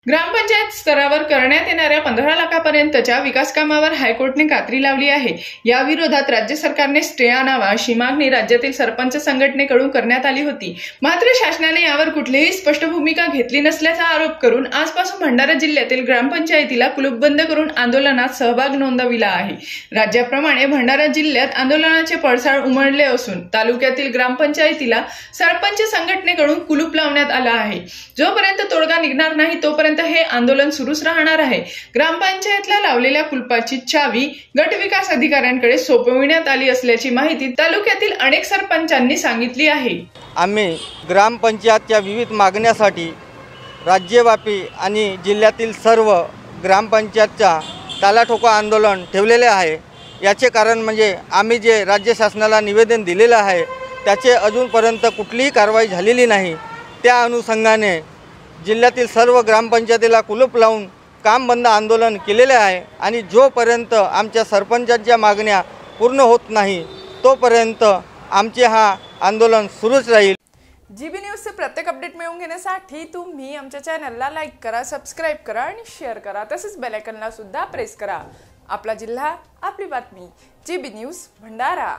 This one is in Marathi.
ग्रामपंचायत स्तरावर करण्यात येणाऱ्या 15 लाखापर्यंतच्या विकास कामावर हायकोर्टने कात्री लावली आहे। या विरोधात राज्य सरकारने स्टे आणावा अशी मागणी राज्यातील सरपंच संघटनेकडून करण्यात आली होती। मात्र शासनाने यावर कुठलीही स्पष्ट भूमिका घेतली नसल्याचा आरोप करून आजपासून भंडारा जिल्ह्यातील ग्रामपंचायतीला कुलूपबंद करून आंदोलनात सहभाग नोंदविला आहे। राज्याप्रमाणे भंडारा जिल्ह्यात आंदोलनाचे पडसाद उमटले असून तालुक्यातील ग्रामपंचायतीला सरपंच संघटनेकडून कुलूप लावण्यात आला आहे। जोपर्यंत तोडगा निघणार नाही तोपर्यंत हे आंदोलन सुरूच राहणार आहे। ग्रामपंचायतला लावलेल्या कुलपाची चावी गट विकास अधिकाऱ्यांकडे सोपविण्यात आली असल्याची माहिती तालुक्यातील अनेक सरपंचांनी सांगितली आहे। आम्ही ग्रामपंचायतच्या विविध मागण्यासाठी राज्यव्यापी आणि जिल्ह्यातील सर्व ग्रामपंचायतच्या तालाठोका आंदोलन ठेवलेले आहे। याचे कारण म्हणजे आम्ही जे राज्य शासनाला निवेदन दिलेले आहे त्याचे अजूनपर्यंत कुठलीही कारवाई झालेली नाही। त्या अनुषंगाने जिल्ह्यातील सर्व ग्रामपंचायतीला कुलूप लावून काम बंद आंदोलन केलेले आहे आणि जोपर्यंत आमच्या सरपंचांच्या मागण्या पूर्ण होत नाही तोपर्यंत आमचे हा आंदोलन सुरूच राहील। जीबी न्यूजचे प्रत्येक अपडेट मिळवून घेण्यासाठी तुम्ही आमच्या चॅनलला लाईक करा, सबस्क्राइब करा आणि शेअर करा। तसेच बेल आयकॉनला सुद्धा प्रेस करा। आपला जिल्हा, आपली बातमी। GB news Bhandara.